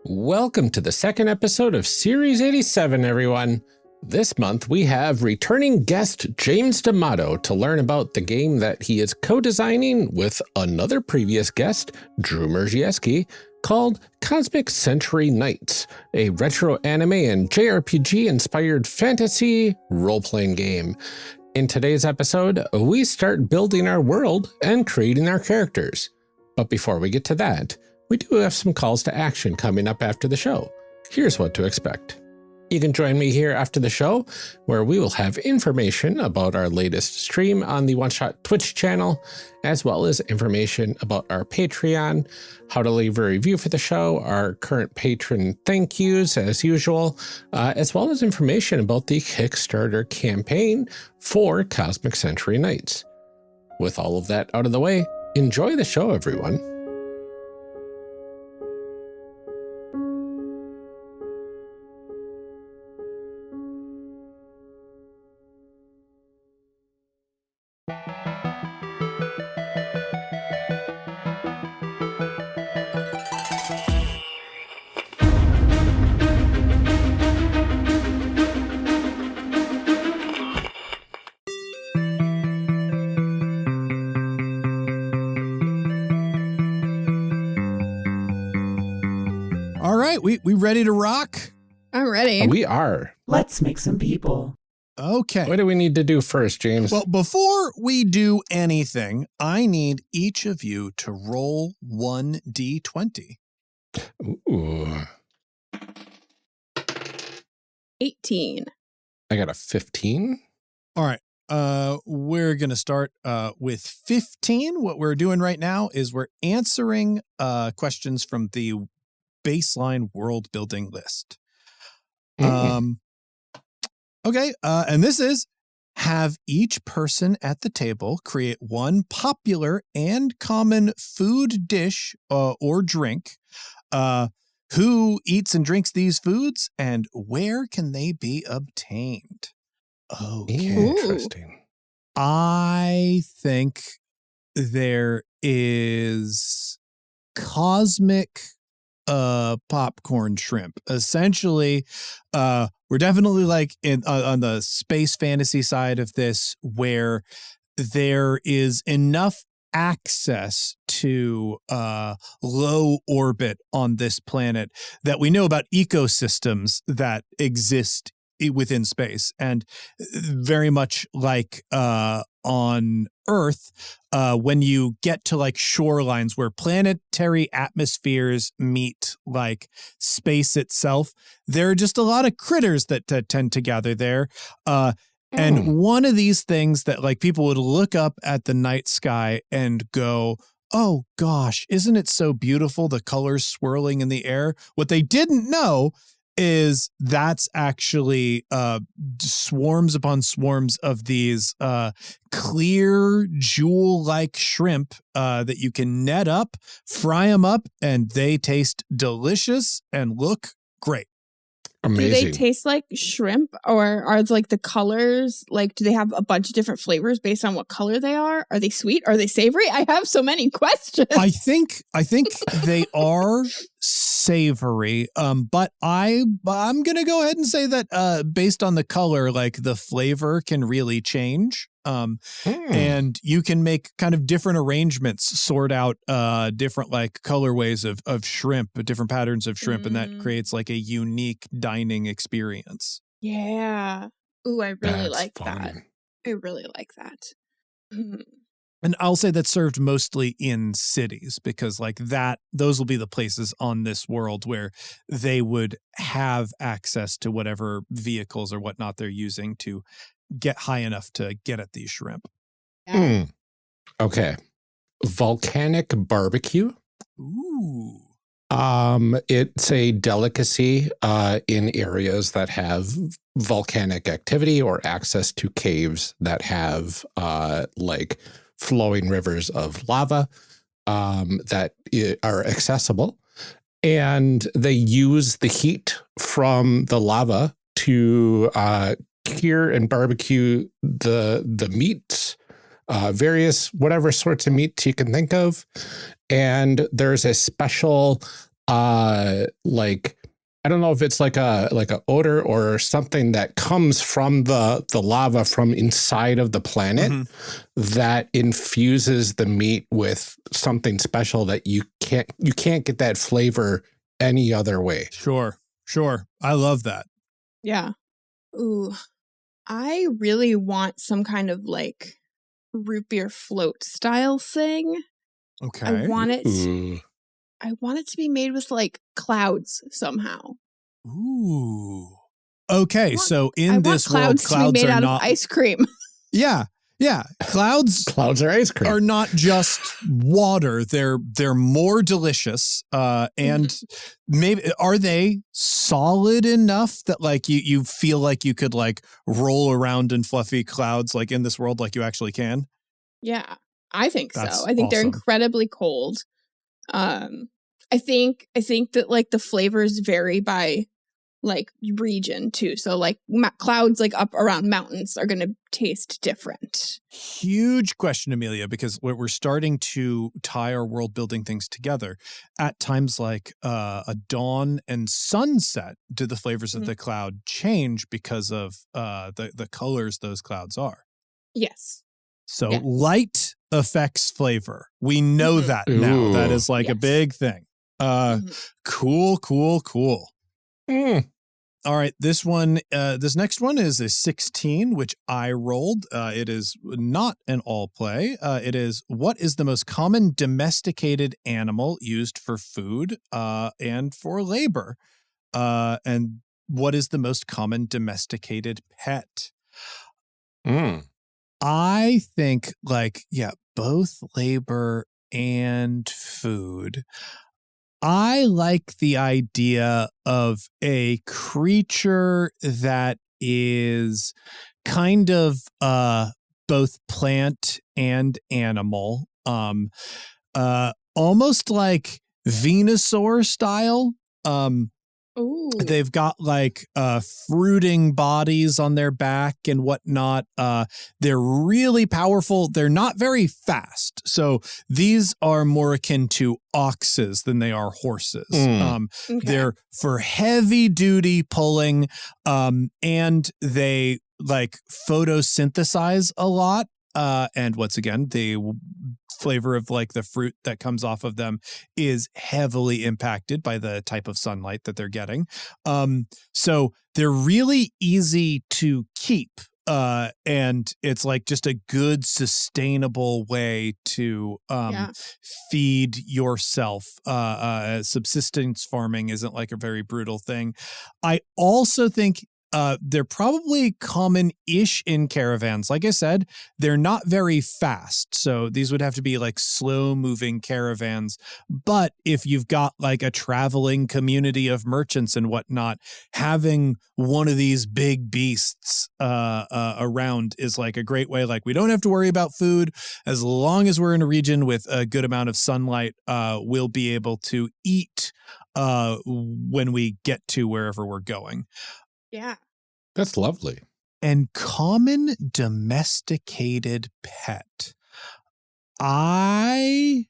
Welcome to the second episode of Series 87, everyone. This month we have returning guest James D'Amato to learn about the game that he is co-designing with another previous guest, Drew Merzieski, called Cosmic Century Knights, a retro anime and JRPG inspired fantasy role-playing game. In today's episode, we start building our world and creating our characters. But before we get to that, we do have some calls to action coming up after the show. Here's what to expect. You can join me here after the show, where we will have information about our latest stream on the One Shot Twitch channel, as well as information about our Patreon, how to leave a review for the show, our current patron thank yous as usual, as well as information about the Kickstarter campaign for Cosmic Century Knights. With all of that out of the way, enjoy the show, everyone. All right, we ready to rock? I'm ready. We are. Let's make some people. Okay. What do we need to do first, James? Well, before we do anything, I need each of you to roll 1d20. Ooh, 18. I got a 15. All right. We're going to start with 15. What we're doing right now is we're answering questions from the baseline world building list. Okay, and this is have each person at the table create one popular and common food dish or drink. Who eats and drinks these foods, and where can they be obtained? Okay. Interesting. I think there is cosmic popcorn shrimp. Essentially, we're definitely like on the space fantasy side of this, where there is enough access to low orbit on this planet that we know about ecosystems that exist within space, and very much like on Earth, when you get to like shorelines where planetary atmospheres meet like space itself, there are just a lot of critters that tend to gather there. And one of these things that like people would look up at the night sky and go, oh gosh, isn't it so beautiful, the colors swirling in the air? What they didn't know is that's actually swarms upon swarms of these clear jewel-like shrimp that you can net up, fry them up, and they taste delicious and look great. Amazing. Do they taste like shrimp, or are like the colors, like do they have a bunch of different flavors based on what color they are? Are they sweet? Are they savory? I have so many questions. I think they are savory, but I'm gonna go ahead and say that based on the color, like the flavor can really change. And you can make kind of different arrangements, sort out different like colorways of shrimp, different patterns of shrimp, and that creates like a unique dining experience. Yeah. Ooh, I really like fun. that. I really like that. And I'll say that's served mostly in cities, because like those will be the places on this world where they would have access to whatever vehicles or whatnot they're using to get high enough to get at these shrimp. Yeah. Okay. Volcanic barbecue. Ooh. It's a delicacy in areas that have volcanic activity or access to caves that have like flowing rivers of lava that are accessible. And they use the heat from the lava to cure and barbecue the meats, various whatever sorts of meats you can think of. And there's a special like, I don't know if it's like a odor or something that comes from the lava from inside of the planet that infuses the meat with something special that you can't get that flavor any other way. Sure. I love that. Yeah. Ooh, I really want some kind of like root beer float style thing. Okay. I want it. Ooh. I want it to be made with like clouds somehow. Ooh. Okay, so I in want this world, to be clouds made are out not. of ice cream. Yeah. Clouds are ice cream. are not just water. They're more delicious. And maybe are they solid enough that like you feel like you could like roll around in fluffy clouds like in this world like you actually can? Yeah, I think That's so. I think they're awesome. incredibly cold. I think that like the flavors vary by like region too. So like clouds like up around mountains are going to taste different. Huge question, Amelia, because we're starting to tie our world building things together. At times like a dawn and sunset, do the flavors of the cloud change because of the colors those clouds are? Yes. So light affects flavor. We know that now. That is like a big thing. Cool. All right, this next one is a 16, which I rolled. It is not an all play. It is, what is the most common domesticated animal used for food and for labor? And what is the most common domesticated pet? I think both labor and food. I like the idea of a creature that is kind of both plant and animal, almost like Venusaur style. Ooh. They've got like fruiting bodies on their back and whatnot. They're really powerful. They're not very fast. So these are more akin to oxes than they are horses. They're for heavy duty pulling, and they like photosynthesize a lot. And once again, the flavor of like the fruit that comes off of them is heavily impacted by the type of sunlight that they're getting. So they're really easy to keep. And it's like just a good sustainable way to feed yourself. Subsistence farming isn't like a very brutal thing. I also think they're probably common-ish in caravans. Like I said, they're not very fast. So these would have to be like slow-moving caravans. But if you've got like a traveling community of merchants and whatnot, having one of these big beasts around is like a great way. Like we don't have to worry about food. As long as we're in a region with a good amount of sunlight, we'll be able to eat when we get to wherever we're going. Yeah. That's lovely. And common domesticated pet. One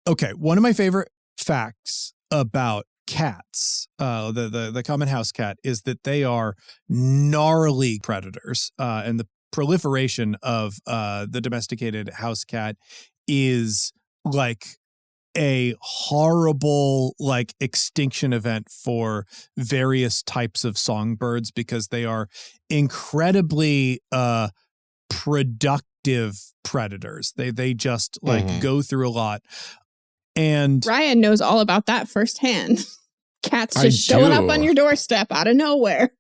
of my favorite facts about cats, the common house cat, is that they are gnarly predators. And the proliferation of the domesticated house cat is like a horrible like extinction event for various types of songbirds because they are incredibly productive predators. They just like go through a lot. And Ryan knows all about that firsthand. Cats just showing up on your doorstep out of nowhere.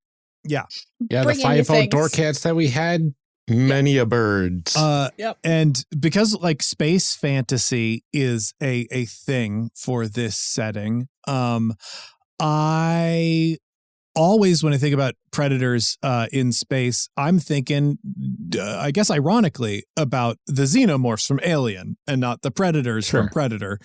Yeah. Yeah, the 5-foot door cats that we had. Many a birds. And because like space fantasy is a thing for this setting, I always, when I think about predators in space, I'm thinking, I guess ironically, about the xenomorphs from Alien and not the predators from Predator.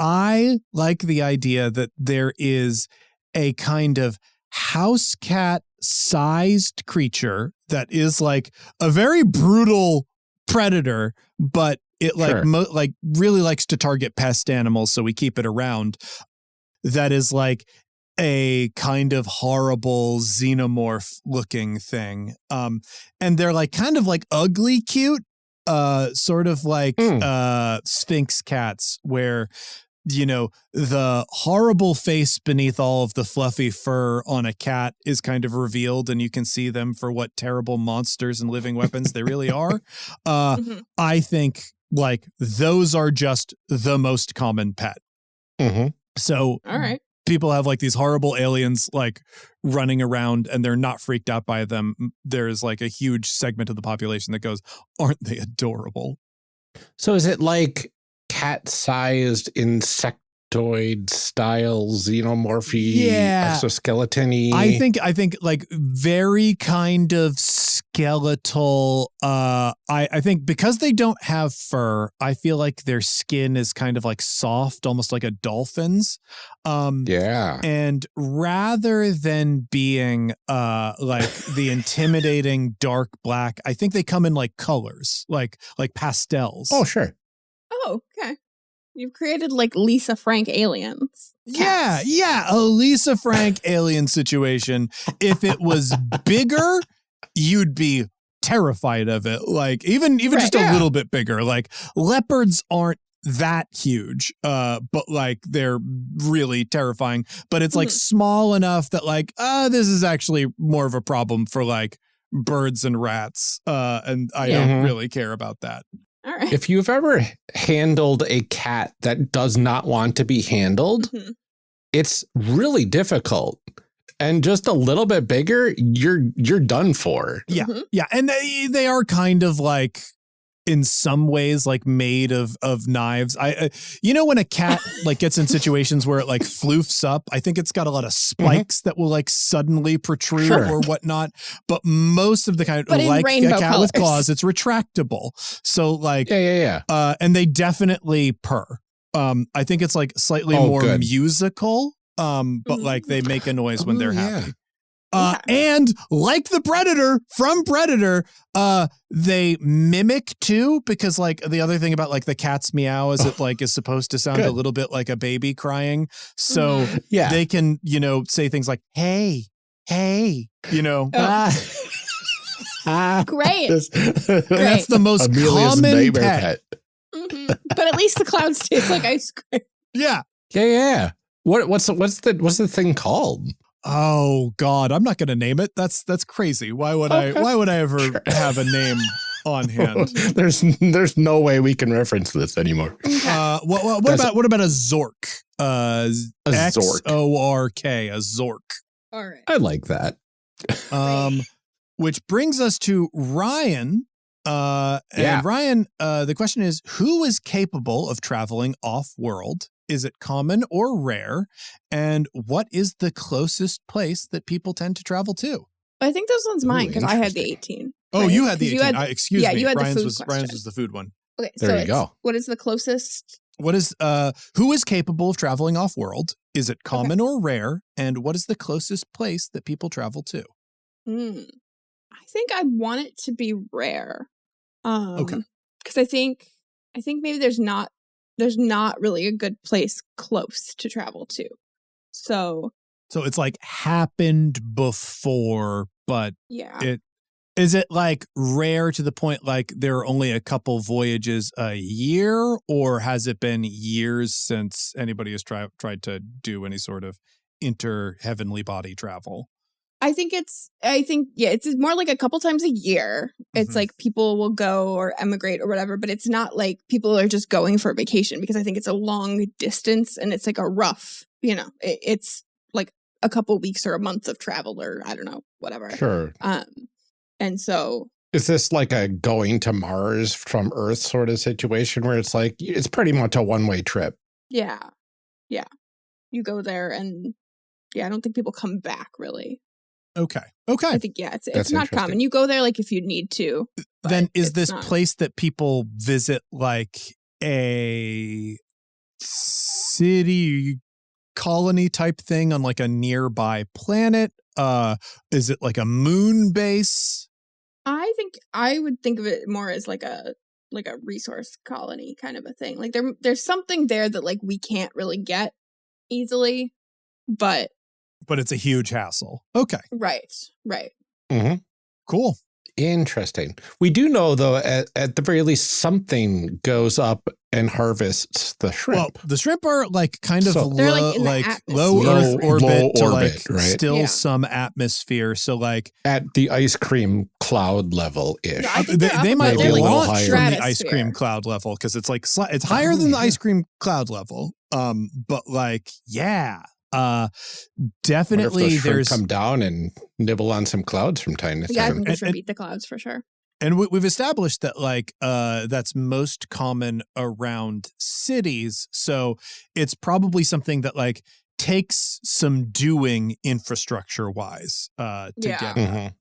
I like the idea that there is a kind of house cat sized creature that is like a very brutal predator, but it like really likes to target pest animals, so we keep it around. that is like a kind of horrible xenomorph looking thing. And they're like kind of like ugly cute, sort of like Sphinx cats, where the horrible face beneath all of the fluffy fur on a cat is kind of revealed, and you can see them for what terrible monsters and living weapons they really are. I think like those are just the most common pet. So All right. people have like these horrible aliens like running around and they're not freaked out by them. There's like a huge segment of the population that goes, aren't they adorable? So is it like cat-sized insectoid style xenomorphy, exoskeleton-y? I think like very kind of skeletal. I think because they don't have fur, I feel like their skin is kind of like soft, almost like a dolphin's. And rather than being like the intimidating dark black, I think they come in like colors, like pastels. Oh, sure. Oh, okay. You've created like Lisa Frank aliens. Cats. Yeah, a Lisa Frank alien situation. If it was bigger, you'd be terrified of it. Like even just a little bit bigger. Like leopards aren't that huge, but like they're really terrifying. But it's like small enough that like, this is actually more of a problem for like birds and rats. And I don't really care about that. All right. If you've ever handled a cat that does not want to be handled, it's really difficult. And just a little bit bigger, you're done for. Yeah. And they are kind of like, in some ways, like made of knives. When a cat like gets in situations where it like floofs up, I think it's got a lot of spikes that will like suddenly protrude or whatnot. But most of the kind, like a cat with claws, it's retractable. So like, and they definitely purr. I think it's like slightly more musical, but like they make a noise when they're happy. And like the Predator from Predator, they mimic too, because like the other thing about like the cat's meow is it like is supposed to sound a little bit like a baby crying. So they can, say things like, hey, Great. That's the most Amelia's common pet. But at least the clouds taste like ice cream. Yeah. What's the thing called? Oh God, I'm not going to name it. That's crazy. Why would I ever have a name on hand? There's no way we can reference this anymore. What about a Zork? Zork, a Zork. All right. I like that. Which brings us to Ryan. Ryan, the question is, who is capable of traveling off-world? Is it common or rare? And what is the closest place that people tend to travel to? I think this one's mine because I had the 18. Oh, right? you had the 18. Excuse me. You had Ryan's the food Ryan's was the food one. Okay, there you go. What is the closest? What is who is capable of traveling off-world? Is it common or rare? And what is the closest place that people travel to? I think I want it to be rare. Because I think maybe there's not really a good place close to travel to. So it's like happened before, but is it like rare to the point like there are only a couple voyages a year, or has it been years since anybody has tried to do any sort of inter-heavenly body travel? I think it's more like a couple times a year. It's like people will go or emigrate or whatever, but it's not like people are just going for a vacation, because I think it's a long distance and it's like a rough, it's like a couple weeks or a month of travel, or I don't know, whatever. Sure. And so is this like a going to Mars from Earth sort of situation where it's like, it's pretty much a one-way trip? Yeah. You go there and I don't think people come back really. Okay. I think, it's not common. You go there like if you need to. Then is this place that people visit like a city colony type thing on like a nearby planet? Is it like a moon base? I think I would think of it more as like a resource colony kind of a thing. Like there's something there that like we can't really get easily, but it's a huge hassle. Okay, right. Mm-hmm. cool. Interesting. We do know, though, at the very least, something goes up and harvests the shrimp. Well, the shrimp are like kind of They're, low, like, in the like atmosphere. low Earth Low orbit to orbit, like right? still Yeah. some atmosphere. So like At the ice cream cloud level-ish. No, I think they're up they might above- they're, be like, launched from the stratosphere. ice cream cloud level because it's like it's higher than the ice cream cloud level. But like Wonder definitely if those shrimp there's come down and nibble on some clouds from time to Yeah, I time. think the shrimp And- eat the clouds for sure. And we've established that like that's most common around cities. So it's probably something that like takes some doing infrastructure wise to Yeah. get at. Mhm.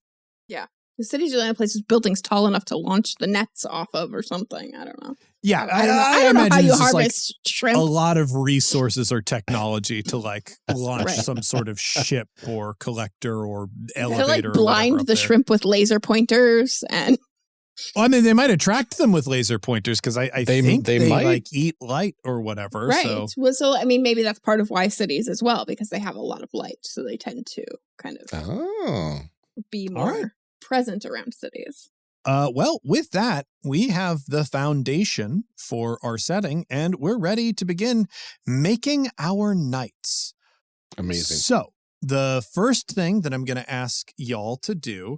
The cities are the only places buildings tall enough to launch the nets off of or something. I don't know. Yeah, I don't know how imagine you it's just like harvest shrimp. a lot of resources or technology to like launch Right. some sort of ship or collector or elevator. To like or whatever blind up the there. shrimp with laser pointers and Well, I mean, they might attract them with laser pointers because I They- think they they might. like eat light or whatever. right. So Well, so I mean, maybe that's part of why cities as well, because they have a lot of light, so they tend to kind of Oh. be all right. more present around cities. Well, with that, we have the foundation for our setting, and we're ready to begin making our knights. Amazing. So, the first thing that I'm going to ask y'all to do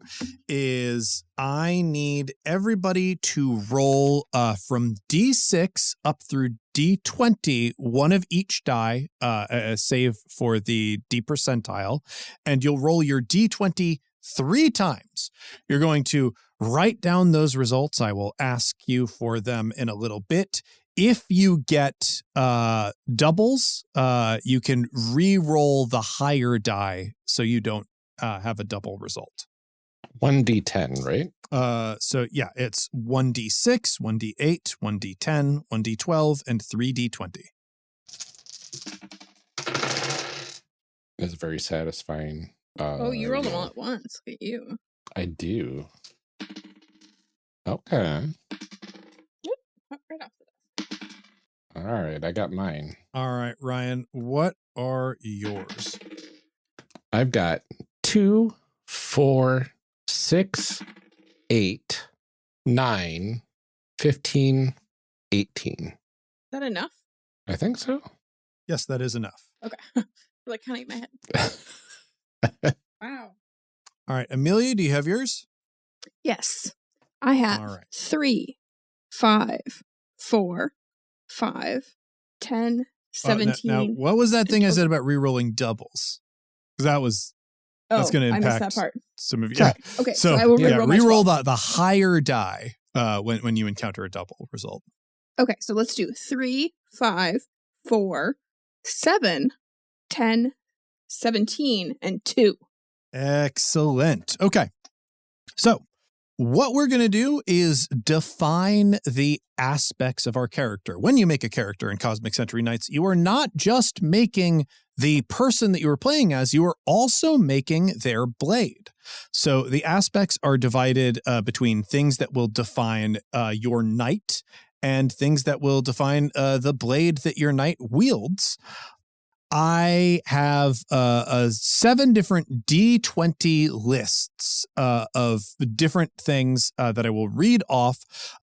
is I need everybody to roll from D6 up through D20, one of each die, save for the D percentile, and you'll roll your D20 3 times. You're going to write down those results. I will ask you for them in a little bit. If you get doubles, you can re-roll the higher die so you don't have a double result. 1d10, right? So yeah, it's 1d6, 1d8, 1d10, 1d12, and 3d20. It's very satisfying. Oh, you roll them all at once. Look at you. I do. Okay. Oh, right off the All right. I got mine. All right, Ryan, what are yours? I've got 2, 4, 6, 8, 9, 15, 18. Is that enough? I think so. Yes, that is enough. Okay. Like kind of in my head. Wow. All right, Amelia, do you have yours? Yes. I have All right. 3, 5, 4, 5, 10, 17. Now, what was that thing I said about re-rolling doubles? Because that's going to I missed that impact part. some of you. Sorry. Yeah. Okay, So, I will yeah, re-roll my re-roll 12. the higher die when you encounter a double result. Okay, so let's do 3, 5, 4, 7, 10, 17, and 2. Excellent. Okay. So, what we're going to do is define the aspects of our character. When you make a character in Cosmic Century Knights, you are not just making the person that you are playing as, you are also making their blade. So the aspects are divided between things that will define your knight and things that will define the blade that your knight wields. I have 7 different D20 lists of different things that I will read off.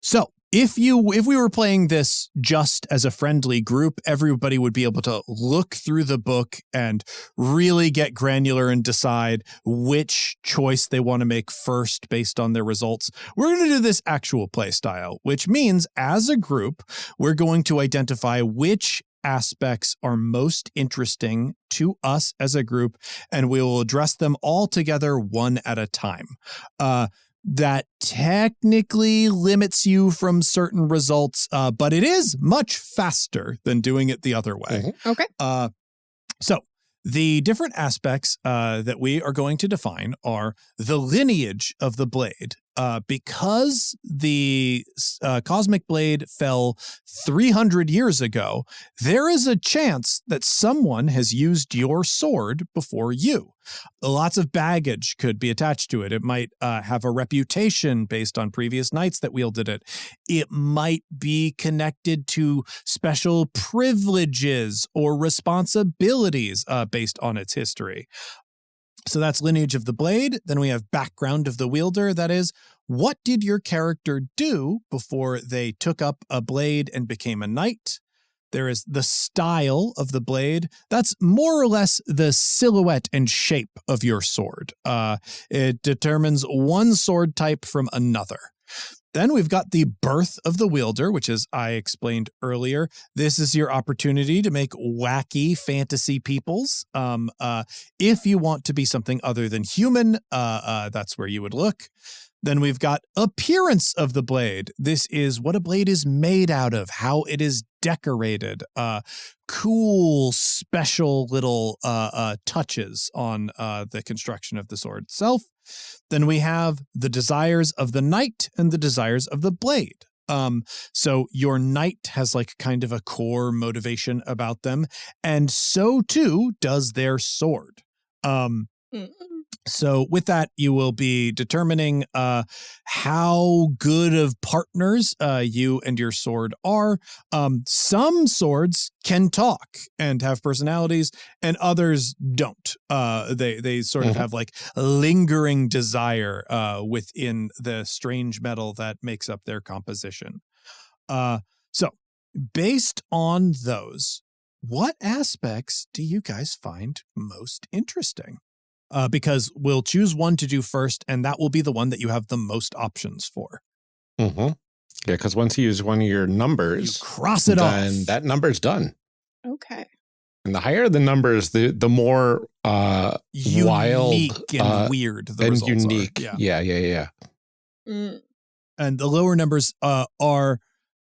So if we were playing this just as a friendly group, everybody would be able to look through the book and really get granular and decide which choice they want to make first based on their results. We're going to do this actual play style, which means as a group, we're going to identify which aspects are most interesting to us as a group, and we will address them all together one at a time. That technically limits you from certain results, but it is much faster than doing it the other way. Mhm. Okay. So the different aspects that we are going to define are the lineage of the blade. because the Cosmic Blade fell 300 years ago, there is a chance that someone has used your sword before you. Lots of baggage could be attached to it. It might have a reputation based on previous knights that wielded it. It might be connected to special privileges or responsibilities based on its history. So that's lineage of the blade. Then we have background of the wielder. That is, what did your character do before they took up a blade and became a knight? There is the style of the blade. That's more or less the silhouette and shape of your sword. It determines one sword type from another. Then we've got the birth of the wielder, which, as I explained earlier, this is your opportunity to make wacky fantasy peoples. If you want to be something other than human, that's where you would look. Then we've got appearance of the blade. This is what a blade is made out of, how it is decorated, cool, special little touches on the construction of the sword itself. Then we have the desires of the knight and the desires of the blade. So your knight has like kind of a core motivation about them, and so too does their sword. So with that, you will be determining how good of partners you and your sword are. Some swords can talk and have personalities, and others don't. They sort of have like a lingering desire within the strange metal that makes up their composition. So based on those, what aspects do you guys find most interesting? Because we'll choose one to do first, and that will be the one that you have the most options for. Yeah, because once you use one of your numbers, you cross it off, then that number's done. Okay. And the higher the numbers, the more unique wild and weird the and results unique. are. Yeah. And the lower numbers are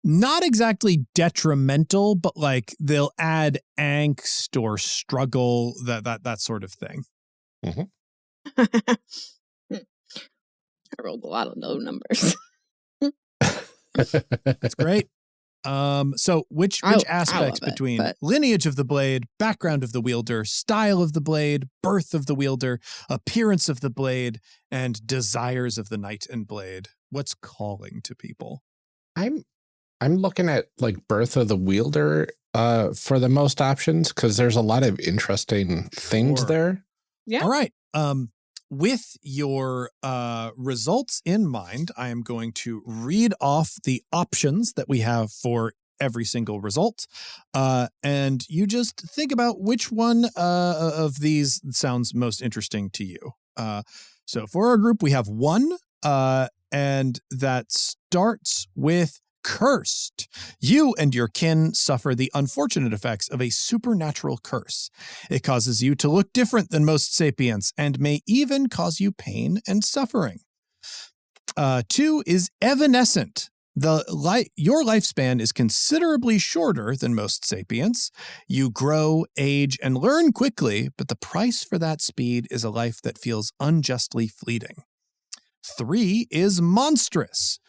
not exactly detrimental, but like they'll add angst or struggle, that sort of thing. I rolled a lot of low numbers. That's great. So which aspects between lineage of the blade, background of the wielder, style of the blade, birth of the wielder, appearance of the blade, and desires of the knight and blade, what's calling to people? I'm looking at like birth of the wielder for the most options, because there's a lot of interesting things there. Yeah. All right. With your results in mind, I am going to read off the options that we have for every single result. And you just think about which one of these sounds most interesting to you. So for our group, we have one, and that starts with cursed. You and your kin suffer the unfortunate effects of a supernatural curse. It causes you to look different than most sapients and may even cause you pain and suffering. 2 is evanescent. Your lifespan is considerably shorter than most sapients. You grow, age, and learn quickly, but the price for that speed is a life that feels unjustly fleeting. 3 is monstrous.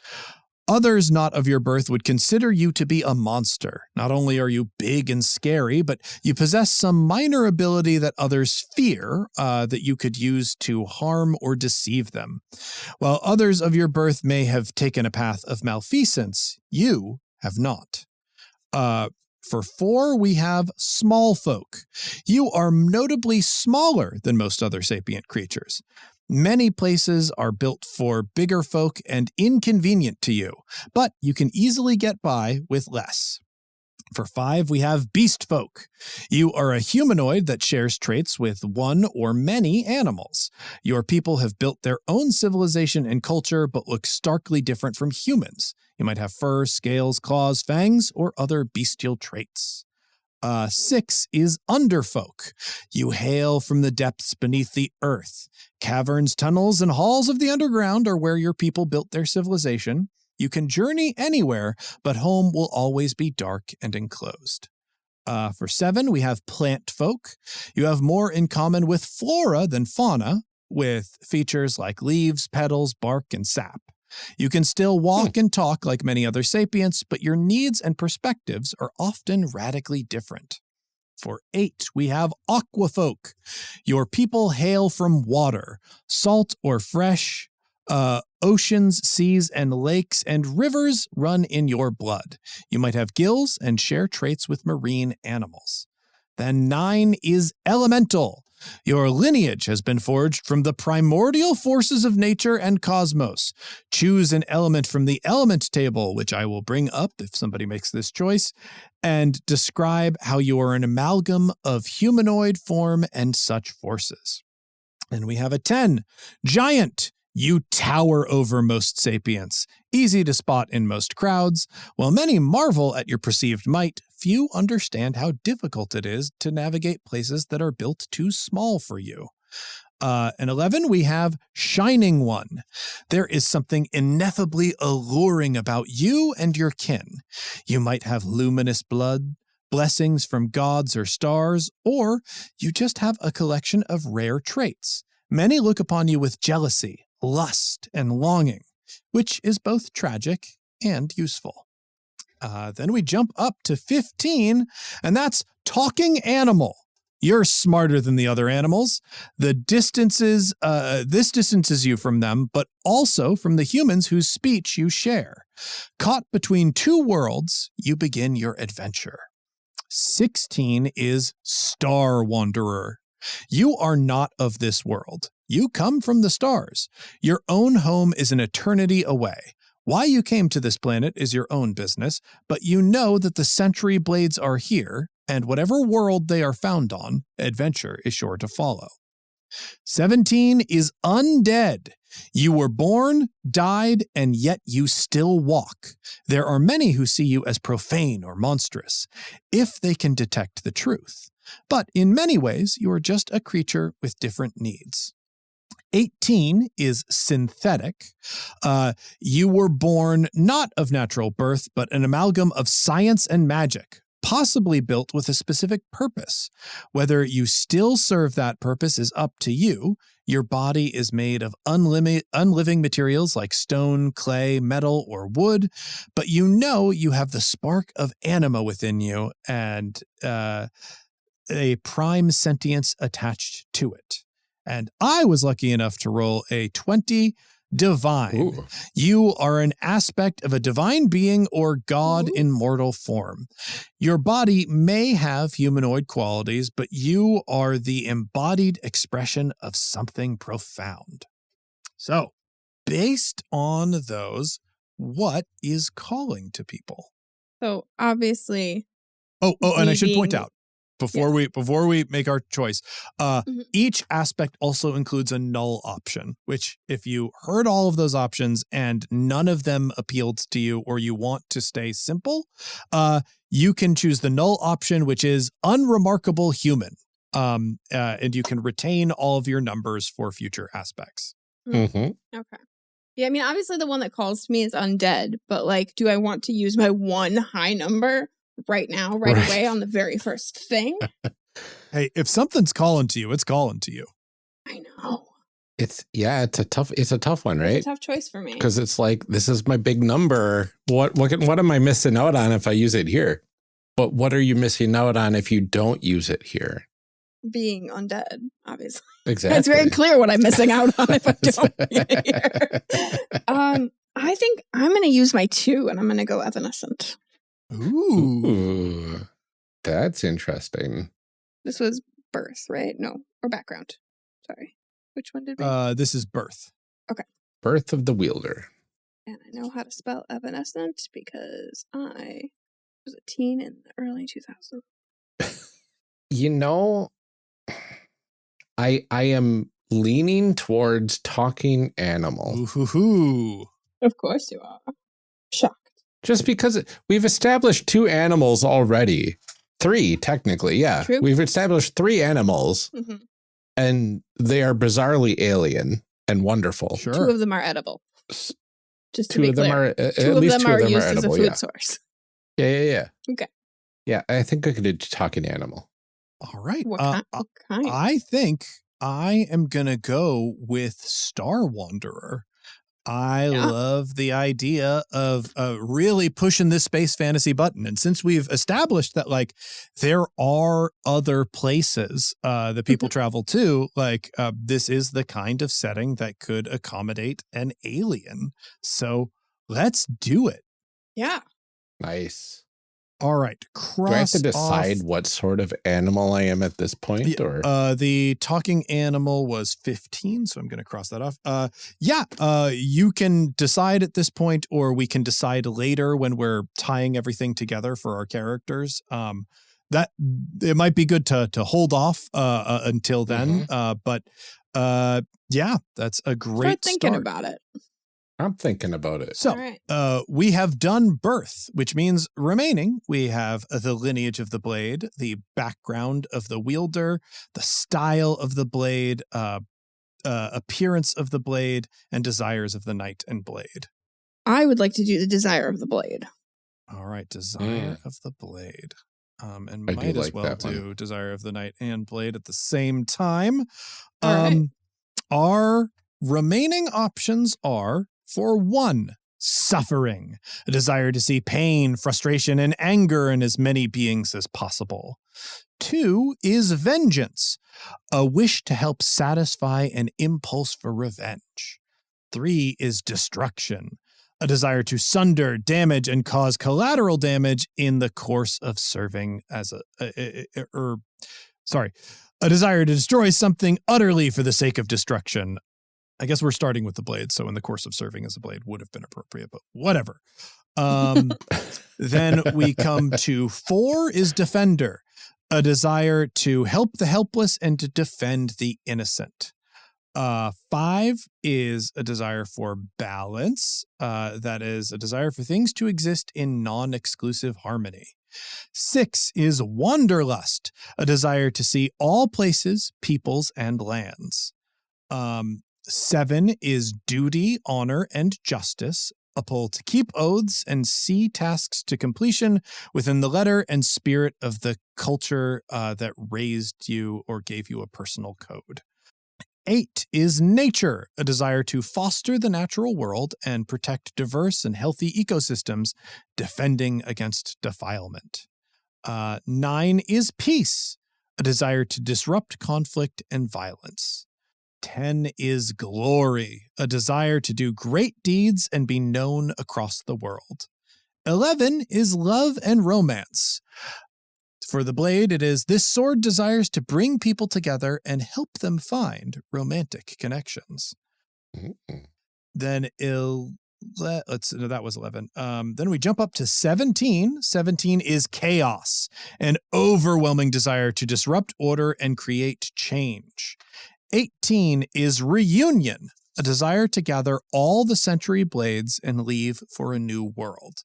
Others not of your birth would consider you to be a monster. Not only are you big and scary, but you possess some minor ability that others fear that you could use to harm or deceive them. While others of your birth may have taken a path of malfeasance, you have not. For 4, we have small folk. You are notably smaller than most other sapient creatures. Many places are built for bigger folk and inconvenient to you, but you can easily get by with less. For 5, we have beast folk. You are a humanoid that shares traits with one or many animals. Your people have built their own civilization and culture, but look starkly different from humans. You might have fur, scales, claws, fangs, or other bestial traits. 6 is underfolk. You hail from the depths beneath the earth. Caverns, tunnels, and halls of the underground are where your people built their civilization. You can journey anywhere, but home will always be dark and enclosed. For 7, we have plant folk. You have more in common with flora than fauna. with features like leaves, petals, bark, and sap. You can still walk and talk like many other sapients, but your needs and perspectives are often radically different. For 8, we have aquafolk. Your people hail from water, salt or fresh. Oceans, seas, and lakes and rivers run in your blood. You might have gills and share traits with marine animals. Then 9 is elemental. Your lineage has been forged from the primordial forces of nature and cosmos. Choose an element from the element table, which I will bring up if somebody makes this choice, and describe how you are an amalgam of humanoid form and such forces. And we have a 10, giant. You tower over most sapients, easy to spot in most crowds. While many marvel at your perceived might, few understand how difficult it is to navigate places that are built too small for you. And 11, we have Shining One. There is something ineffably alluring about you and your kin. You might have luminous blood, blessings from gods or stars, or you just have a collection of rare traits. Many look upon you with jealousy, lust, and longing, which is both tragic and useful. Then we jump up to 15, and that's Talking Animal. You're smarter than the other animals. This distances you from them, but also from the humans whose speech you share. Caught between two worlds, you begin your adventure. 16 is Star Wanderer. You are not of this world. You come from the stars. Your own home is an eternity away. Why you came to this planet is your own business, but you know that the century blades are here, and whatever world they are found on, adventure is sure to follow. 17 is Undead. You were born, died, and yet you still walk. There are many who see you as profane or monstrous, if they can detect the truth. But in many ways, you are just a creature with different needs. 18 is Synthetic. You were born not of natural birth, but an amalgam of science and magic, possibly built with a specific purpose. Whether you still serve that purpose is up to you. Your body is made of unliving materials like stone, clay, metal, or wood, but you know you have the spark of anima within you and a prime sentience attached to it. And I was lucky enough to roll a 20 divine. Ooh. You are an aspect of a divine being or god in mortal form. Your body may have humanoid qualities, but you are the embodied expression of something profound. So, based on those, what is calling to people? So obviously, And I should point out, before we make our choice, each aspect also includes a null option, which if you heard all of those options and none of them appealed to you or you want to stay simple, you can choose the null option, which is unremarkable human. And you can retain all of your numbers for future aspects. Mm-hmm. Okay. Yeah, I mean, obviously the one that calls to me is undead, but like, do I want to use my one high number right now, right away on the very first thing? Hey, if something's calling to you, it's calling to you. I know. It's a tough one, right? It's a tough choice for me. Because it's like, this is my big number. What am I missing out on if I use it here? But what are you missing out on if you don't use it here? Being undead, obviously. Exactly. It's very clear what I'm missing out on if I don't use it here. I think I'm going to use my 2 and I'm going to go evanescent. Ooh, that's interesting. This was birth, right? No, or background. Sorry. Which one did we? This is birth. Okay. Birth of the Weilder. And I know how to spell evanescent because I was a teen in the early 2000s. You know, I am leaning towards talking animal. Ooh. Of course you are. Shocked. Just because we've established 2 animals already. 3, technically, yeah. True. We've established 3 animals, and they are bizarrely alien and wonderful. Sure. 2 of them are edible. Just to 2 be of them clear. are, at 2 least of 2 them of are them used are as a edible, food yeah. source. Yeah. Okay. Yeah, I think I could do talking animal. All right. What kind? I think I am going to go with Star Wanderer. I love the idea of really pushing this space fantasy button. And since we've established that, like, there are other places that people travel to, like, this is the kind of setting that could accommodate an alien. So let's do it. Yeah. Nice. All right. Do I have to decide what sort of animal I am at this point? Or the talking animal was 15, so I'm going to cross that off. You can decide at this point, or we can decide later when we're tying everything together for our characters. That it might be good to hold off until then. But that's a great Start thinking start. about it. I'm thinking about it. So we have done birth, which means remaining. We have the lineage of the blade, the background of the wielder, the style of the blade, appearance of the blade, and desires of the knight and blade. I would like to do the desire of the blade. All right, desire of the blade. And I might do as like well that do one. desire of the knight and blade at the same time. All right. Our remaining options are: for 1, suffering, a desire to see pain, frustration, and anger in as many beings as possible. 2 is vengeance, a wish to help satisfy an impulse for revenge. 3 is destruction, a desire to sunder, damage, and cause collateral damage in the course of serving as a desire to destroy something utterly for the sake of destruction. I guess we're starting with the blade, so in the course of serving as a blade would have been appropriate, but whatever. Then we come to 4 is defender, a desire to help the helpless and to defend the innocent. 5 is a desire for balance, that is a desire for things to exist in non-exclusive harmony. 6 is wanderlust, a desire to see all places, peoples, and lands. 7 is duty, honor, and justice, a pull to keep oaths and see tasks to completion within the letter and spirit of the culture that raised you or gave you a personal code. 8 is nature, a desire to foster the natural world and protect diverse and healthy ecosystems, defending against defilement. 9 is peace, a desire to disrupt conflict and violence. 10 is glory, a desire to do great deeds and be known across the world. 11 is love and romance. For the blade, it is this sword desires to bring people together and help them find romantic connections. Then that was 11. Then we jump up to 17. 17 is chaos, an overwhelming desire to disrupt order and create change. 18 is reunion, a desire to gather all the century blades and leave for a new world.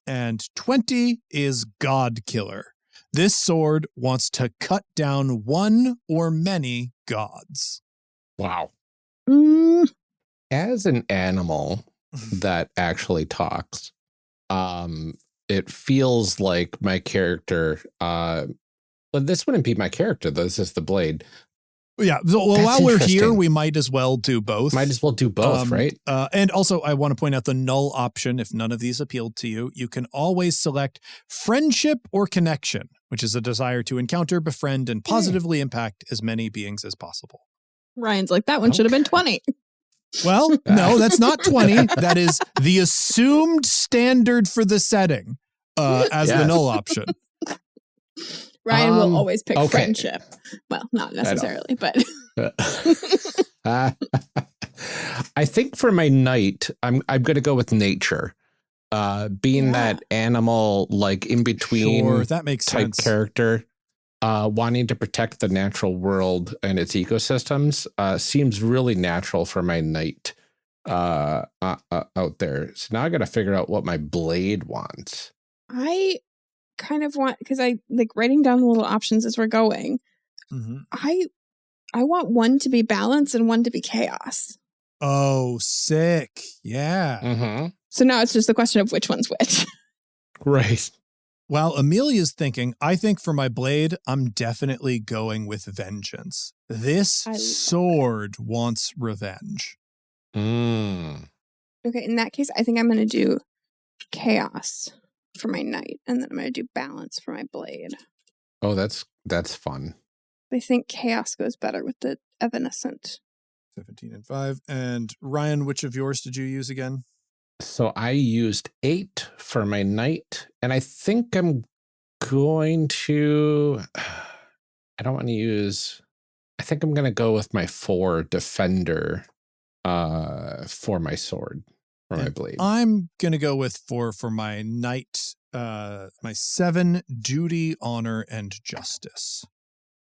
And 20 is God Killer. This sword wants to cut down one or many gods. Wow. As an animal that actually talks, it feels like my character, but this wouldn't be my character, though. This is the blade. Yeah. So, while we're here, we might as well do both. Might as well do both, right? And also, I want to point out the null option. If none of these appealed to you, you can always select friendship or connection, which is a desire to encounter, befriend, and positively impact as many beings as possible. Ryan's like, that one should have been 20. Well, no, that's not 20. That is the assumed standard for the setting as the null option. Ryan will always pick friendship. Well, not necessarily, but. I think for my knight, I'm going to go with nature. Being that animal, like in between that makes type sense. Character, wanting to protect the natural world and its ecosystems seems really natural for my knight out there. So now I got to figure out what my blade wants. I kind of want, because I like writing down the little options as we're going. I want one to be balance and one to be chaos. Oh, sick. Yeah. So now it's just the question of which one's which. Right. While Amelia's thinking, I think for my blade, I'm definitely going with vengeance. This I love sword wants revenge. Mm. Okay, in that case, I think I'm going to do chaos for my knight, and then I'm going to do balance for my blade. Oh, that's fun. I think chaos goes better with the evanescent. 17 and 5. And Ryan, which of yours did you use again? So I used 8 for my knight, and I think I'm going to, I don't want to use, I think I'm going to go with my 4 defender for my sword, for my blade. I'm going to go with 4 for my knight, my 7 duty, honor, and justice.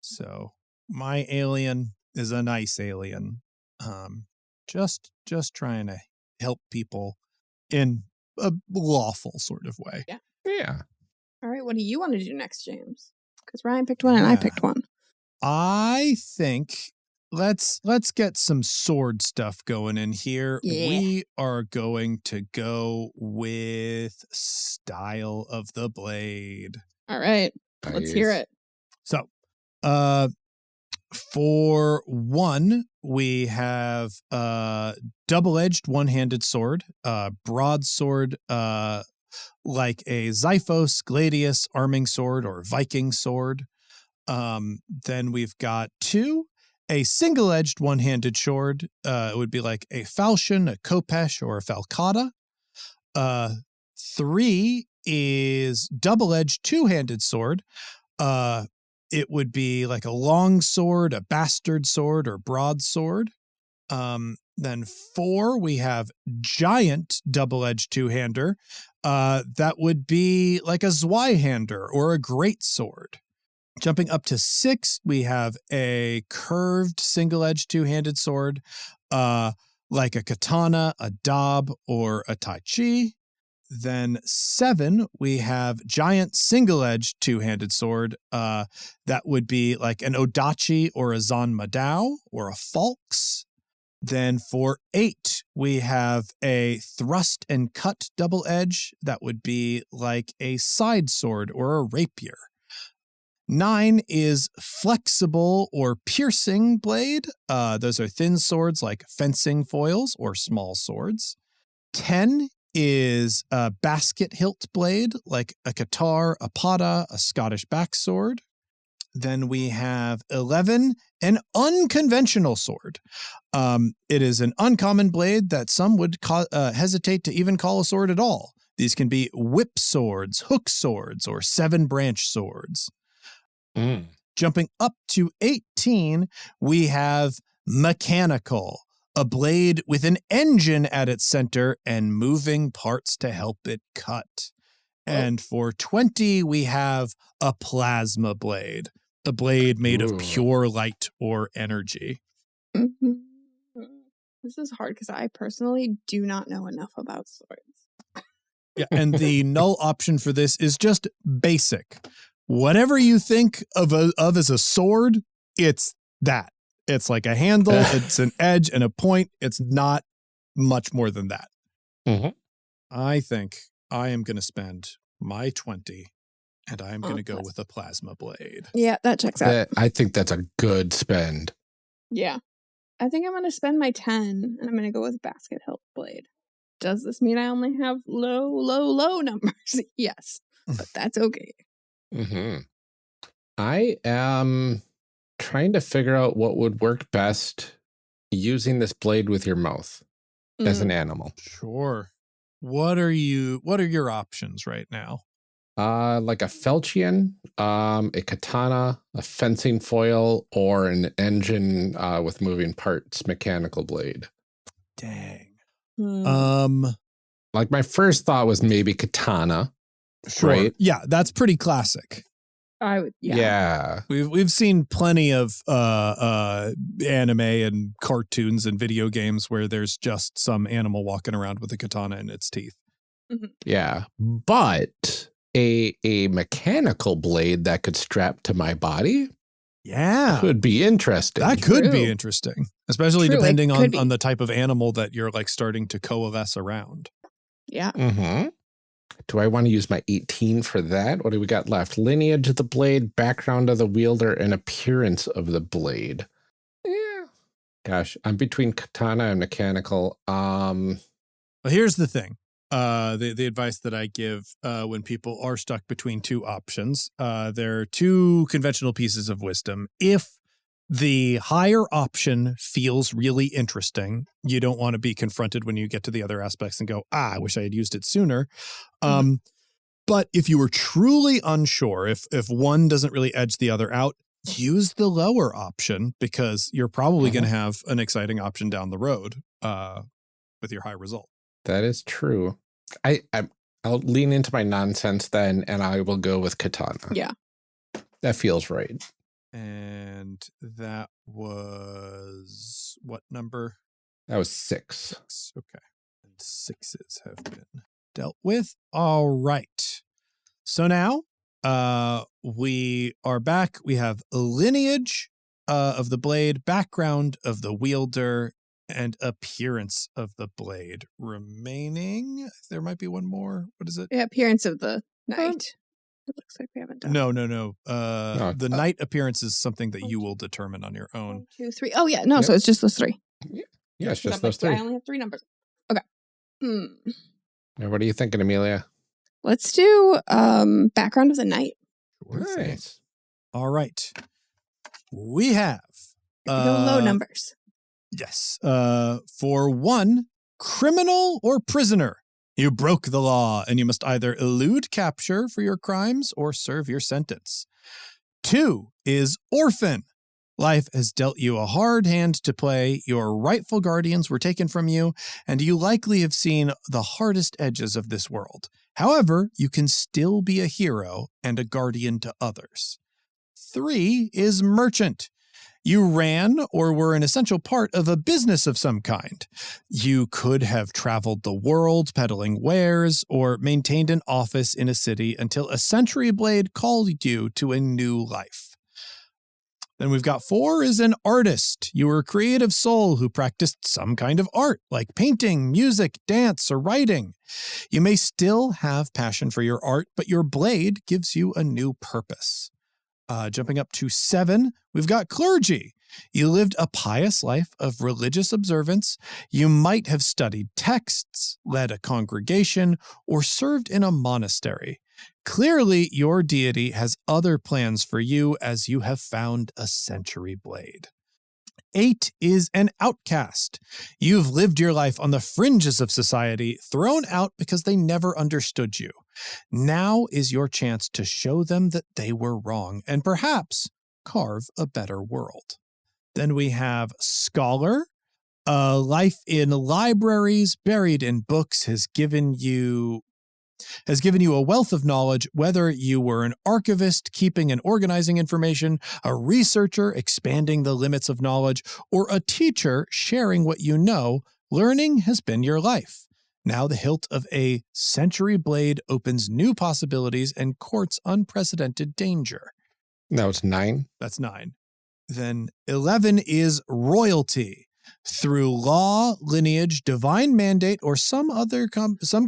So my alien is a nice alien. Just trying to help people in a lawful sort of way. Yeah. All right, what do you want to do next, James? Because Ryan picked one and I picked one. I think let's get some sword stuff going in here. Yeah. We are going to go with style of the blade. All right, let's hear Nice. it. So, for 1, we have double-edged one-handed sword, broadsword, like a Xiphos, Gladius, arming sword, or Viking sword. Then we've got 2, a single-edged one-handed sword. It would be like a falchion, a khopesh, or a falcata. 3 is double-edged two-handed sword. It would be like a long sword, a bastard sword, or broadsword. Then 4, we have giant double-edged two-hander. That would be like a Zweihander or a great sword. Jumping up to 6, we have a curved single-edged two-handed sword, like a katana, a dab, or a tai chi. Then 7, we have giant single-edged two-handed sword. That would be like an odachi or a zanmadao or a falx. Then for 8, we have a thrust and cut double edge. That would be like a side sword or a rapier. 9 is flexible or piercing blade. Those are thin swords like fencing foils or small swords. 10 is a basket hilt blade like a katar, a pada, a Scottish backsword. Then we have 11, an unconventional sword. It is an uncommon blade that some would hesitate to even call a sword at all. These can be whip swords, hook swords, or 7-branch swords. Jumping up to 18, we have mechanical, a blade with an engine at its center and moving parts to help it cut. And for 20, we have a plasma blade, a blade made of pure light or energy. This is hard because I personally do not know enough about swords. Yeah, and the null option for this is just basic. Whatever you think of as a sword, it's that. It's like a handle, it's an edge and a point. It's not much more than that. Mm-hmm. I think I am going to spend my 20 and I'm going to go with a plasma blade. Yeah, that checks out. I think that's a good spend. Yeah. I think I'm going to spend my 10 and I'm going to go with basket hilt blade. Does this mean I only have low numbers? Yes, but that's okay. Mm-hmm. I am trying to figure out what would work best using this blade with your mouth as an animal. Sure. What are your options right now? Like a falchion, a katana, a fencing foil, or an engine with moving parts mechanical blade. Dang. Like my first thought was maybe katana. Sure. Right? Yeah, that's pretty classic. I would. Yeah. We've seen plenty of anime and cartoons and video games where there's just some animal walking around with a katana in its teeth. Mm-hmm. Yeah, but a mechanical blade that could strap to my body, could be interesting. That could be interesting, especially depending on the type of animal that you're like starting to coalesce around. Yeah. Mm-hmm. Do I want to use my 18 for that? What do we got left? Lineage of the blade, background of the wielder, and appearance of the blade. Yeah. Gosh, I'm between katana and mechanical. Well, here's the thing. The advice that I give when people are stuck between two options, there are two conventional pieces of wisdom. If the higher option feels really interesting, you don't want to be confronted when you get to the other aspects and go, I wish I had used it sooner. But if you were truly unsure, if one doesn't really edge the other out, use the lower option, because you're probably going to have an exciting option down the road with your high result. That is true. I'll lean into my nonsense then, and I will go with katana. Yeah. That feels right. And that was what number? That was 6. 6. Okay. And 6s have been dealt with. All right. So now we are back. We have a lineage of the blade, background of the wielder, and appearance of the blade. Remaining, there might be one more. What is it? Yeah, appearance of the knight. It looks like we haven't done. No. The knight appearance is something that you will determine on your own. 1, 2, 3. Oh yeah, no. Yep. So it's just those 3. Yeah, it's just Got those 3. I only have 3 numbers. Okay. Now, what are you thinking, Amelia? Let's do background of the knight. Nice. All right. We have Go low numbers. yes. For 1, criminal or prisoner. You broke the law, and you must either elude capture for your crimes or serve your sentence. 2 is orphan. Life has dealt you a hard hand to play. Your rightful guardians were taken from you, and you likely have seen the hardest edges of this world. However, you can still be a hero and a guardian to others. 3 is merchant. You ran or were an essential part of a business of some kind. You could have traveled the world peddling wares or maintained an office in a city until a century blade called you to a new life. Then we've got 4 is an artist. You were a creative soul who practiced some kind of art, like painting, music, dance, or writing. You may still have passion for your art, but your blade gives you a new purpose. Jumping up to 7, we've got clergy. You lived a pious life of religious observance. You might have studied texts, led a congregation, or served in a monastery. Clearly, your deity has other plans for you as you have found a century blade. 8 is an outcast. You've lived your life on the fringes of society, thrown out because they never understood you. Now is your chance to show them that they were wrong and perhaps carve a better world. Then we have scholar. Life in libraries, buried in books, has given you a wealth of knowledge, whether you were an archivist keeping and organizing information, a researcher expanding the limits of knowledge, or a teacher sharing what you know. Learning has been your life. Now the hilt of a century blade opens new possibilities and courts unprecedented danger. That was 9. That's 9. Then 11 is royalty. Through law, lineage, divine mandate, or some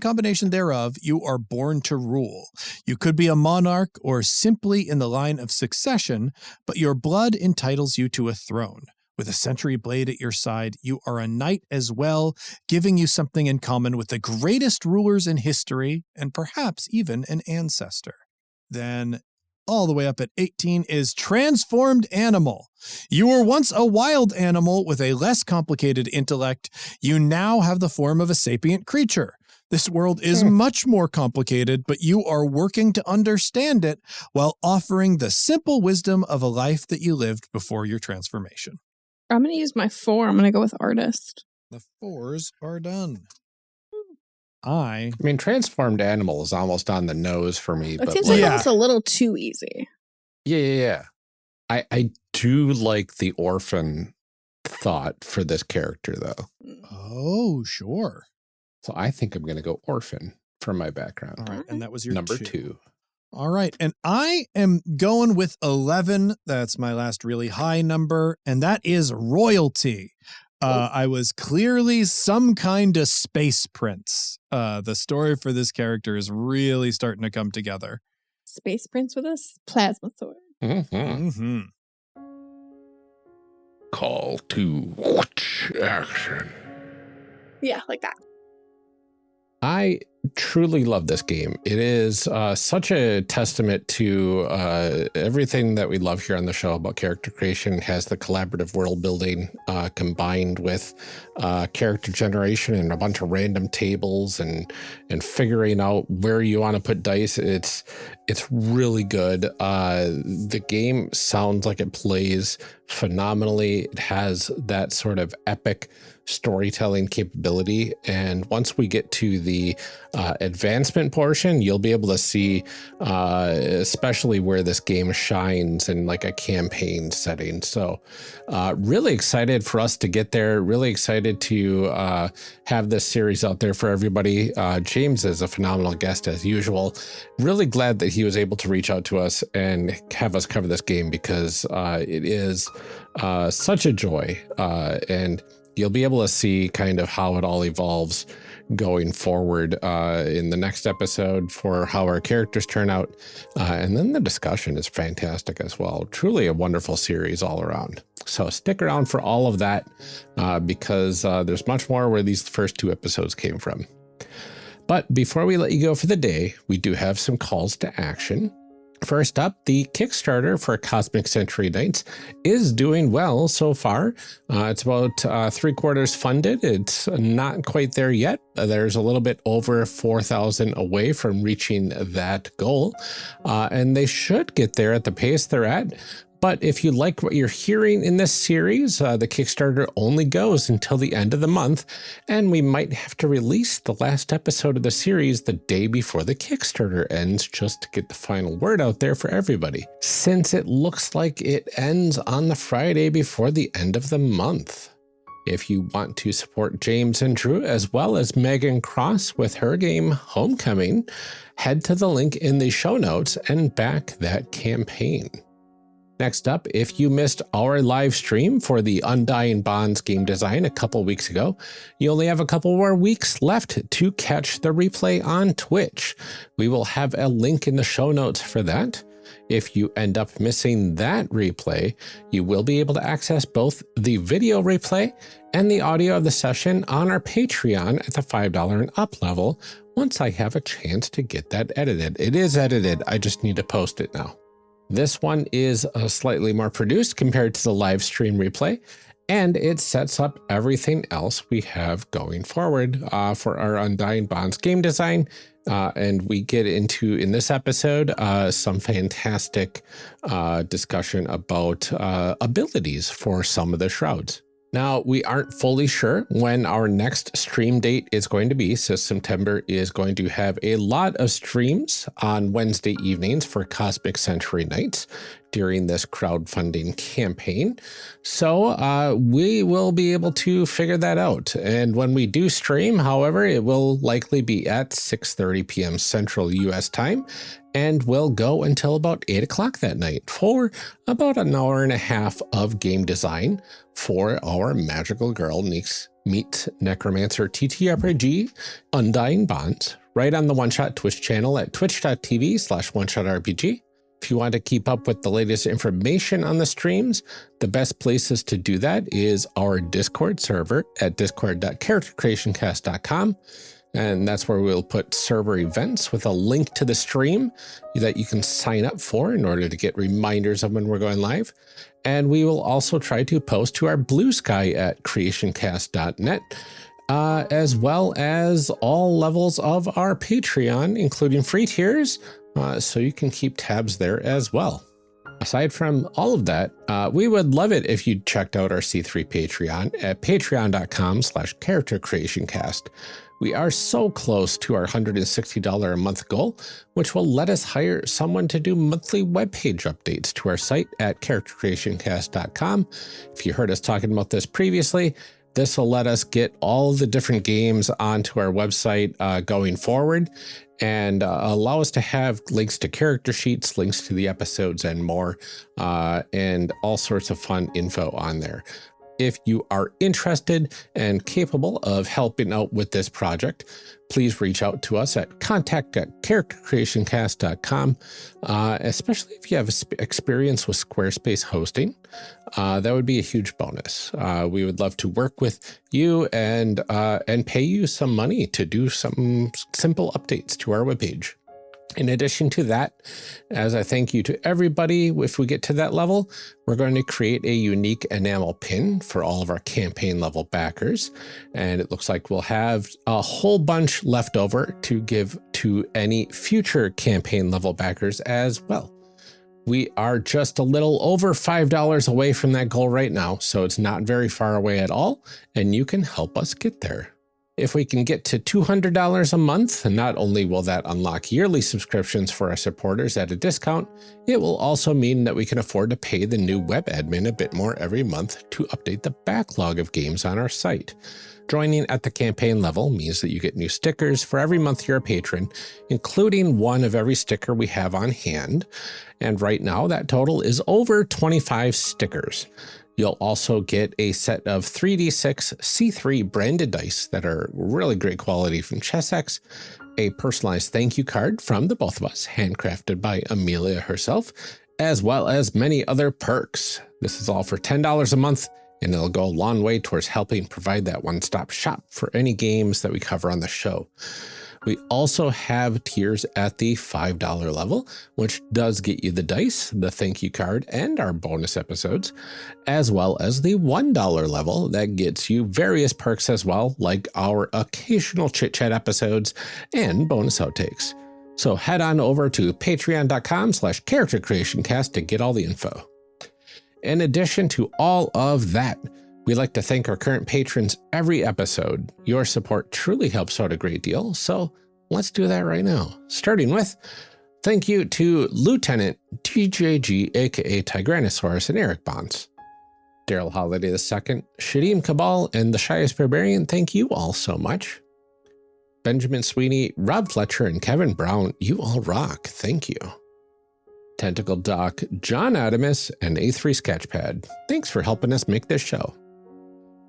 combination thereof, you are born to rule. You could be a monarch or simply in the line of succession, but your blood entitles you to a throne. With a century blade at your side, you are a knight as well, giving you something in common with the greatest rulers in history, and perhaps even an ancestor. Then all the way up at 18 is transformed animal. You were once a wild animal with a less complicated intellect. You now have the form of a sapient creature. This world is much more complicated, but you are working to understand it while offering the simple wisdom of a life that you lived before your transformation. I'm going to use my 4. I'm going to go with artist. The 4s are done. I mean, transformed animal is almost on the nose for me. It but seems like almost a little too easy. Yeah. I do like the orphan thought for this character, though. Oh, sure. So I think I'm going to go orphan for my background. All right, and that was your number 2. All right, and I am going with 11. That's my last really high number, and that is royalty. I was clearly some kind of space prince. The story for this character is really starting to come together. Space Prince with a plasma sword. Mm-hmm. Call to action. Yeah, like that. I truly love this game. It is such a testament to everything that we love here on the show about character creation. It has the collaborative world building combined with character generation and a bunch of random tables and figuring out where you want to put dice. It's really good. The game sounds like it plays phenomenally. It has that sort of epic storytelling capability, and once we get to the advancement portion, you'll be able to see especially where this game shines in like a campaign setting. So really excited for us to get there, really excited to have this series out there for everybody. James is a phenomenal guest as usual. Really glad that he was able to reach out to us and have us cover this game, because it is such a joy, and you'll be able to see kind of how it all evolves going forward in the next episode for how our characters turn out. And then the discussion is fantastic as well. Truly a wonderful series all around. So stick around for all of that because there's much more where these first two episodes came from. But before we let you go for the day, we do have some calls to action. First up, the Kickstarter for Cosmic Century Nights is doing well so far. It's about 3/4 funded. It's not quite there yet. There's a little bit over 4,000 away from reaching that goal. And they should get there at the pace they're at. But if you like what you're hearing in this series, the Kickstarter only goes until the end of the month, and we might have to release the last episode of the series the day before the Kickstarter ends just to get the final word out there for everybody, since it looks like it ends on the Friday before the end of the month. If you want to support James and Drew, as well as Megan Cross with her game Homecoming, head to the link in the show notes and back that campaign. Next up, if you missed our live stream for the Undying Bonds game design a couple weeks ago, you only have a couple more weeks left to catch the replay on Twitch. We will have a link in the show notes for that. If you end up missing that replay, you will be able to access both the video replay and the audio of the session on our Patreon at the $5 and up level once I have a chance to get that edited. It is edited, I just need to post it now. This one is slightly more produced compared to the live stream replay, and it sets up everything else we have going forward for our Undying Bonds game design. And we get into, in this episode, some fantastic discussion about abilities for some of the shrouds. Now, we aren't fully sure when our next stream date is going to be, so September is going to have a lot of streams on Wednesday evenings for Cosmic Century Nights during this crowdfunding campaign. So we will be able to figure that out. And when we do stream, however, it will likely be at 6:30 p.m. Central US time, and will go until about 8 o'clock that night for about an hour and a half of game design for our Magical Girl Meets Necromancer TTRPG Undying Bonds, right on the One Shot Twitch channel at twitch.tv/OneShotRPG. If you want to keep up with the latest information on the streams, the best places to do that is our Discord server at discord.charactercreationcast.com. And that's where we'll put server events with a link to the stream that you can sign up for in order to get reminders of when we're going live. And we will also try to post to our Blue Sky at creationcast.net, as well as all levels of our Patreon, including free tiers, so you can keep tabs there as well. Aside from all of that, we would love it if you checked out our C3 Patreon at patreon.com/charactercreationcast. We are so close to our $160 a month goal, which will let us hire someone to do monthly webpage updates to our site at charactercreationcast.com. If you heard us talking about this previously, this will let us get all the different games onto our website going forward, and allow us to have links to character sheets, links to the episodes and more, and all sorts of fun info on there. If you are interested and capable of helping out with this project, please reach out to us at contact@charactercreationcast.com, especially if you have experience with Squarespace hosting. That would be a huge bonus. We would love to work with you and pay you some money to do some simple updates to our webpage. In addition to that, as a thank you to everybody, if we get to that level, we're going to create a unique enamel pin for all of our campaign level backers. And it looks like we'll have a whole bunch left over to give to any future campaign level backers as well. We are just a little over $5 away from that goal right now, so it's not very far away at all, and you can help us get there. If we can get to $200 a month, not only will that unlock yearly subscriptions for our supporters at a discount, it will also mean that we can afford to pay the new web admin a bit more every month to update the backlog of games on our site. Joining at the campaign level means that you get new stickers for every month you're a patron, including one of every sticker we have on hand. And right now that total is over 25 stickers. You'll also get a set of 3d6 C3 branded dice that are really great quality from ChessX, a personalized thank you card from the both of us, handcrafted by Amelia herself, as well as many other perks. This is all for $10 a month, and it'll go a long way towards helping provide that one-stop shop for any games that we cover on the show. We also have tiers at the $5 level, which does get you the dice, the thank you card, and our bonus episodes, as well as the $1 level that gets you various perks as well, like our occasional chit-chat episodes and bonus outtakes. So head on over to patreon.com/charactercreationcast to get all the info. In addition to all of that, we'd like to thank our current patrons every episode. Your support truly helps out a great deal, so let's do that right now. Starting with, thank you to Lieutenant TJG, aka Tigranosaurus, and Eric Bonds. Daryl Holiday II, Shadim Cabal, and the Shyest Barbarian, thank you all so much. Benjamin Sweeney, Rob Fletcher, and Kevin Brown, you all rock, thank you. Tentacle Doc, John Adamus, and A3 Sketchpad, thanks for helping us make this show.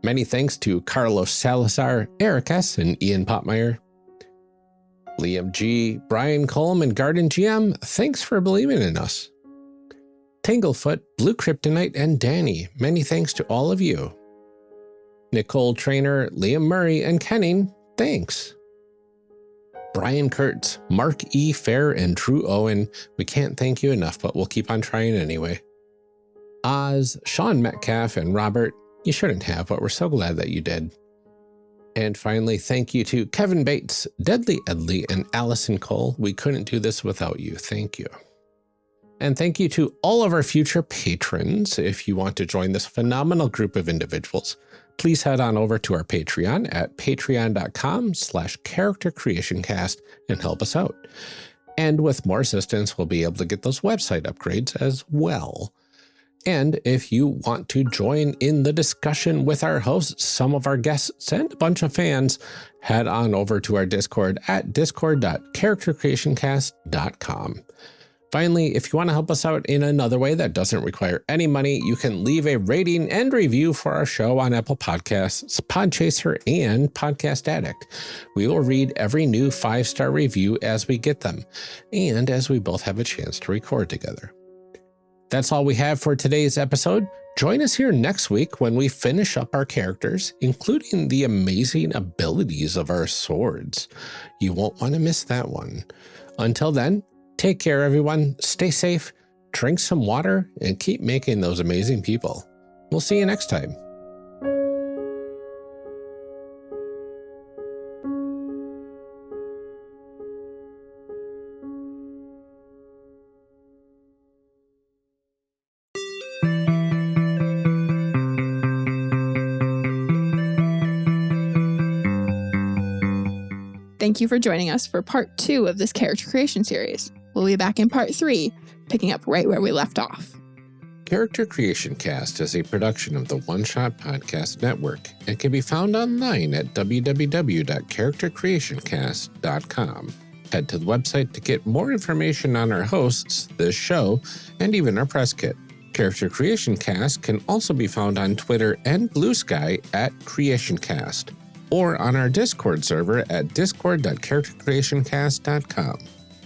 Many thanks to Carlos Salazar, Eric S., and Ian Potmeyer. Liam G., Brian Colm, and Garden GM, thanks for believing in us. Tanglefoot, Blue Kryptonite, and Danny, many thanks to all of you. Nicole Trainer, Liam Murray, and Kenning, thanks. Brian Kurtz, Mark E. Fair, and Drew Owen, we can't thank you enough, but we'll keep on trying anyway. Oz, Sean Metcalf, and Robert, you shouldn't have, but we're so glad that you did. And finally, thank you to Kevin Bates, Deadly Edley, and Allison Cole. We couldn't do this without you. Thank you. And thank you to all of our future patrons. If you want to join this phenomenal group of individuals, please head on over to our Patreon at patreon.com/charactercreationcast and help us out. And with more assistance, we'll be able to get those website upgrades as well. And if you want to join in the discussion with our hosts, some of our guests, and a bunch of fans, head on over to our Discord at discord.charactercreationcast.com. Finally, if you want to help us out in another way that doesn't require any money, you can leave a rating and review for our show on Apple Podcasts, Podchaser, and Podcast Addict. We will read every new 5-star review as we get them, and as we both have a chance to record together. That's all we have for today's episode. Join us here next week when we finish up our characters, including the amazing abilities of our swords. You won't want to miss that one. Until then, take care, everyone. Stay safe, drink some water, and keep making those amazing people. We'll see you next time. Thank you for joining us for part 2 of this character creation series. We'll be back in part 3, picking up right where we left off. Character Creation Cast is a production of the One Shot Podcast Network and can be found online at www.charactercreationcast.com. Head to the website to get more information on our hosts, this show, and even our press kit. Character Creation Cast can also be found on Twitter and Blue Sky at CreationCast, or on our Discord server at discord.charactercreationcast.com.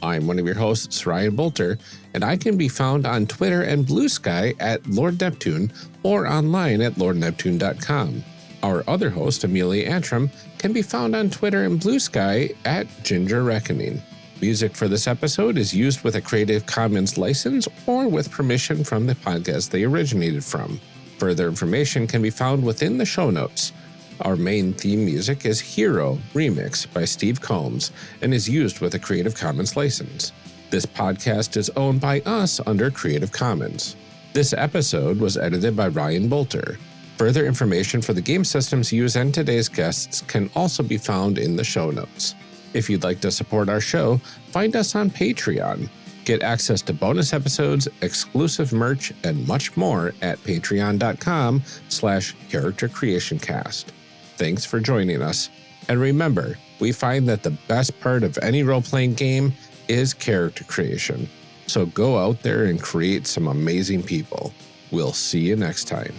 I'm one of your hosts, Ryan Bolter, and I can be found on Twitter and Blue Sky at Lord Neptune or online at lordneptune.com. Our other host, Amelia Antrim, can be found on Twitter and Blue Sky at Ginger Reckoning. Music for this episode is used with a Creative Commons license or with permission from the podcast they originated from. Further information can be found within the show notes. Our main theme music is Hero Remix by Steve Combs and is used with a Creative Commons license. This podcast is owned by us under Creative Commons. This episode was edited by Ryan Bolter. Further information for the game systems used and today's guests can also be found in the show notes. If you'd like to support our show, find us on Patreon. Get access to bonus episodes, exclusive merch, and much more at patreon.com/charactercreationcast. Thanks for joining us. And remember, we find that the best part of any role-playing game is character creation. So go out there and create some amazing people. We'll see you next time.